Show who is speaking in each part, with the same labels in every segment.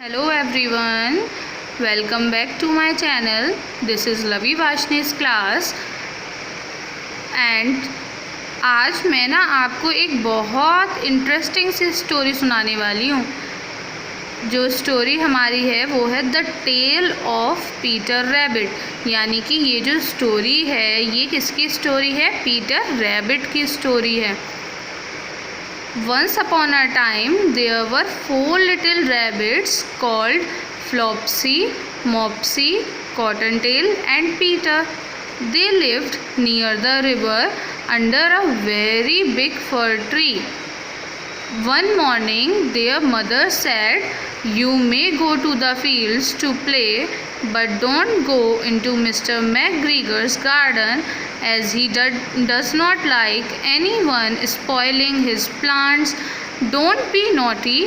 Speaker 1: Hello everyone, welcome back to my channel. This is Lavi Vashne's class and आज मैं ना आपको एक बहुत इंटरेस्टिंग सी स्टोरी सुनाने वाली हूँ। जो स्टोरी हमारी है वो है the tale of Peter Rabbit, यानी कि ये जो स्टोरी है ये किसकी स्टोरी है? पीटर रैबिट की स्टोरी है। Once upon a time there were 4 little rabbits called Flopsy, Mopsy, Cottontail and Peter. They lived near the river under a very big fir tree. One morning their mother said, "You may go to the fields to play, but don't go into Mr. McGregor's garden, as he does not like anyone spoiling his plants. Don't be naughty.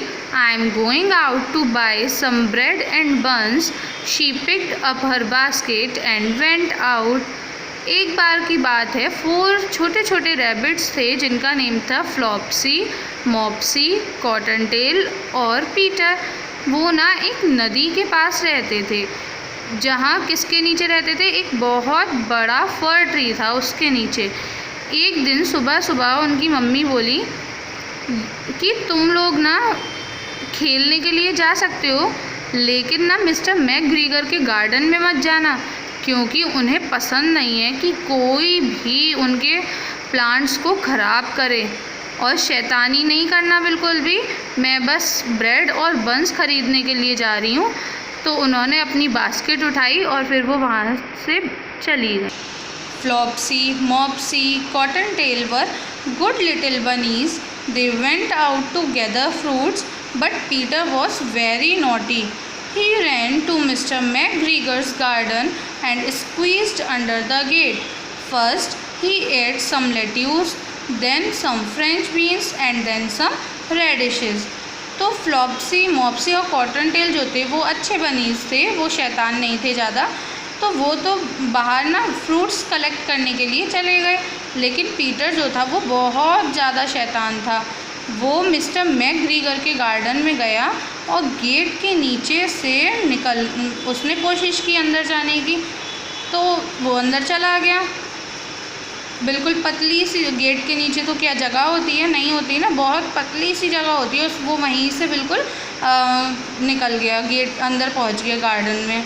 Speaker 1: I am going out to buy some bread and buns." She picked up her basket and went out. एक बार की बात है, 4 छोटे छोटे rabbits थे जिनका name था फ्लॉप्सी, Mopsy, कॉटनटेल और पीटर। वो ना एक नदी के पास रहते थे, जहाँ किसके नीचे रहते थे? एक बहुत बड़ा फर ट्री था, उसके नीचे। एक दिन सुबह सुबह उनकी मम्मी बोली कि तुम लोग ना खेलने के लिए जा सकते हो, लेकिन ना मिस्टर मैकग्रीगर के गार्डन में मत जाना, क्योंकि उन्हें पसंद नहीं है कि कोई भी उनके प्लांट्स को ख़राब करे। और शैतानी नहीं करना बिल्कुल भी। मैं बस ब्रेड और बंस ख़रीदने के लिए जा रही हूँ। तो उन्होंने अपनी बास्केट उठाई और फिर वो वहाँ से चली गई। Flopsy, Mopsy, Cottontail were good little bunnies. They went out to gather fruits, but Peter was very naughty. He ran to Mr. McGregor's garden and squeezed under the gate. First, he ate some lettuce, then some French beans and then some radishes. तो फ्लॉप्सी, मॉप्सी और कॉटनटेल जो थे वो अच्छे bunnies थे, वो शैतान नहीं थे ज़्यादा। तो वो तो बाहर ना फ्रूट्स कलेक्ट करने के लिए चले गए, लेकिन पीटर जो था वो बहुत ज़्यादा शैतान था। वो मिस्टर मैकग्रीगर के गार्डन में गया और गेट के नीचे से उसने कोशिश की अंदर जाने की, तो वो अंदर चला गया। बिल्कुल पतली सी गेट के नीचे तो क्या जगह होती है? नहीं होती ना, बहुत पतली सी जगह होती है। वो वहीं से बिल्कुल निकल गया, गेट अंदर पहुंच गया गार्डन में।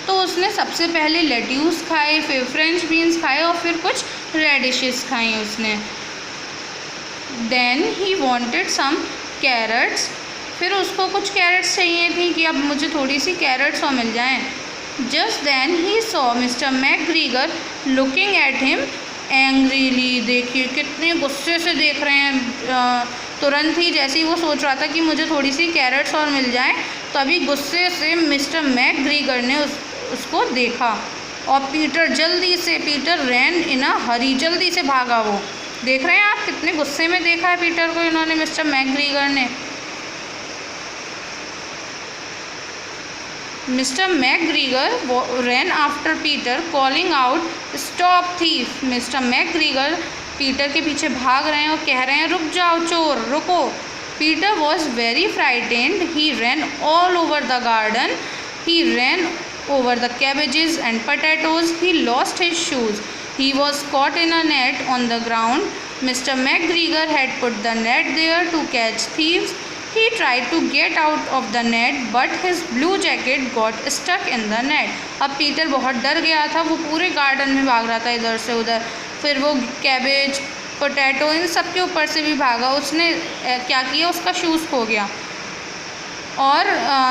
Speaker 1: तो उसने सबसे पहले लेट्यूस खाए, फिर फ्रेंच बीन्स खाए और फिर कुछ रेडिशेस खाई उसने। Then he wanted some carrots. फिर उसको कुछ कैरेट्स चाहिए थी कि अब मुझे थोड़ी सी कैरेट्स और मिल जाएं. Just then he saw mister McGregor looking at him angrily. देखिए कितने गुस्से से देख रहे हैं। तुरंत ही जैसे ही वो सोच रहा था कि मुझे थोड़ी सी कैरेट्स और मिल जाएं, तभी गुस्से से मिस्टर मैकग्रीगर ने उसको देखा और पीटर रैन इन अ हरी, जल्दी से भागा। वो देख रहे हैं आप कितने गुस्से में देखा है पीटर को इन्होंने, मिस्टर मैकग्रीगर ने। Mister McGregor ran after Peter calling out, "stop thief." Mister McGregor Peter के पीछे भाग रहे हैं और कह रहे हैं, रुक जाओ चोर, रुको। Peter was very frightened. He ran all over the garden. He ran over the cabbages and potatoes. He lost his shoes. He was caught in a net on the ground. Mr. McGregor had put the net there to catch thieves. He tried to get out of the net, but his blue jacket got stuck in the net. अब Peter बहुत डर गया था, वो पूरे garden में भाग रहा था इधर से उधर। फिर वो कैबेज, पोटैटो, इन सब के ऊपर से भी भागा। उसने क्या किया, उसका शूज़ खो गया। और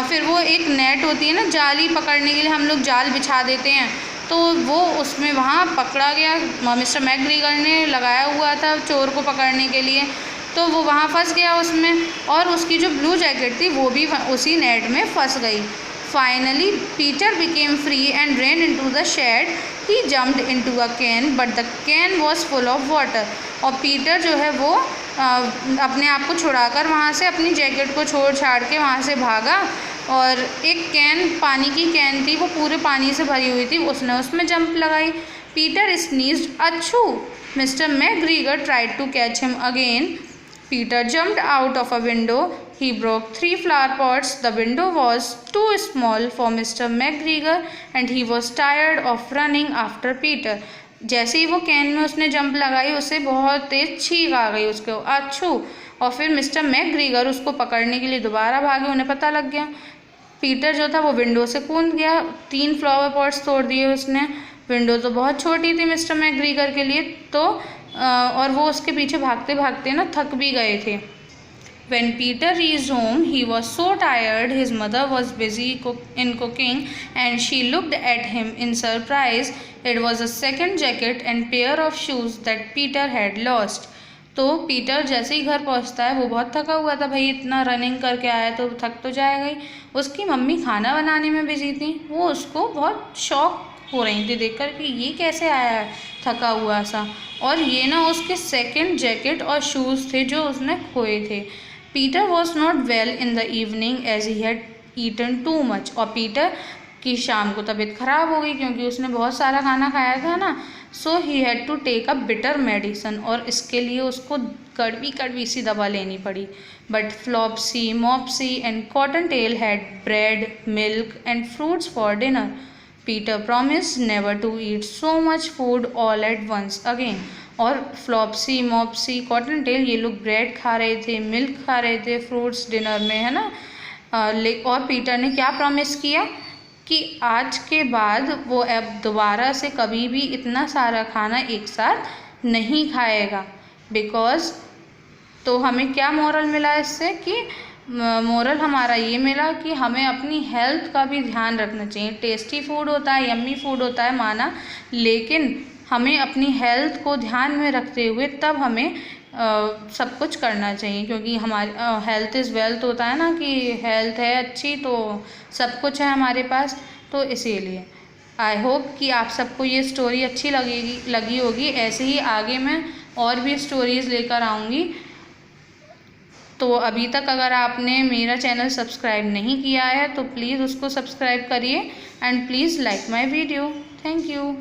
Speaker 1: फिर वो एक नेट होती है ना, जाली पकड़ने के लिए हम लोग जाल बिछा देते हैं, तो वो उसमें वहाँ पकड़ा गया। मिस्टर मैकग्रीगर ने लगाया हुआ था चोर को पकड़ने के लिए, तो वो वहाँ फंस गया उसमें, और उसकी जो ब्लू जैकेट थी वो भी उसी नेट में फंस गई। Finally Peter became free and ran into the shed. He jumped into a can, but the can was full of water. और पीटर जो है वो अपने आप को छुड़ाकर वहाँ से अपनी जैकेट को छोड़ छाड़ के वहाँ से भागा, और एक कैन, पानी की कैन थी, वो पूरे पानी से भरी हुई थी, उसने उसमें जंप लगाई। Peter sneezed, "achoo." Mister McGregor tried to catch him again. Peter jumped out of a window. he broke 3 flower pots. The window was too small for Mr. McGregor and he was tired of running after Peter. जैसे ही वो can में उसने jump लगाई उसे बहुत तेज छींक आ गई उसको अच्छू, और फिर मिस्टर मैकग्रीगर उसको पकड़ने के लिए दोबारा भागे। उन्हें पता लग गया पीटर जो था वो विंडो से कूद गया। 3 फ्लावर पॉट्स तोड़ दिए उसने। विंडो तो बहुत छोटी थी मिस्टर मैकग्रीगर के लिए, तो और वो उसके पीछे भागते भागते ना थक भी गए थे। When Peter reached home, he was so tired. His mother was busy in cooking and she looked at him in surprise. It was a second jacket and pair of shoes that Peter had lost. तो Peter जैसे ही घर पहुंचता है वो बहुत थका हुआ था, भाई इतना रनिंग करके आया तो थक तो जाएगा ही। उसकी मम्मी खाना बनाने में बिजी थी। वो उसको बहुत शौक हो रही थी देखकर कि ये कैसे आया है थका हुआ सा, और ये ना उसके सेकंड जैकेट और शूज़ थे जो उसने खोए थे। Peter was not well in the evening as he had eaten too much. और पीटर की शाम को तबीयत ख़राब हो गई क्योंकि उसने बहुत सारा खाना खाया था ना। So he had to take a bitter medicine, और इसके लिए उसको कड़वी कड़वी सी दवा लेनी पड़ी। But Flopsy, Mopsy and cottontail had bread, milk and fruits for dinner. Peter promise never to eat so much food all at once again. और फ्लॉप्सी, मॉप्सी, कॉटन टेल ये लोग ब्रेड खा रहे थे, मिल्क खा रहे थे, फ्रूट्स डिनर में, है ना। और पीटर ने क्या प्रॉमिस किया कि आज के बाद वो अब दोबारा से कभी भी इतना सारा खाना एक साथ नहीं खाएगा। बिकॉज तो हमें क्या मोरल मिला इससे कि मोरल हमारा ये मिला कि हमें अपनी हेल्थ का भी ध्यान रखना चाहिए। टेस्टी फूड होता है, यम्मी फूड होता है माना, लेकिन हमें अपनी हेल्थ को ध्यान में रखते हुए तब हमें सब कुछ करना चाहिए, क्योंकि हमारी हेल्थ इज़ वेल्थ होता है ना, कि हेल्थ है अच्छी तो सब कुछ है हमारे पास। तो इसीलिए आई होप कि आप सबको ये स्टोरी अच्छी लगी होगी। ऐसे ही आगे मैं और भी स्टोरीज़ लेकर आऊँगी। तो अभी तक अगर आपने मेरा चैनल सब्सक्राइब नहीं किया है तो प्लीज़ उसको सब्सक्राइब करिए and please like my video. Thank you.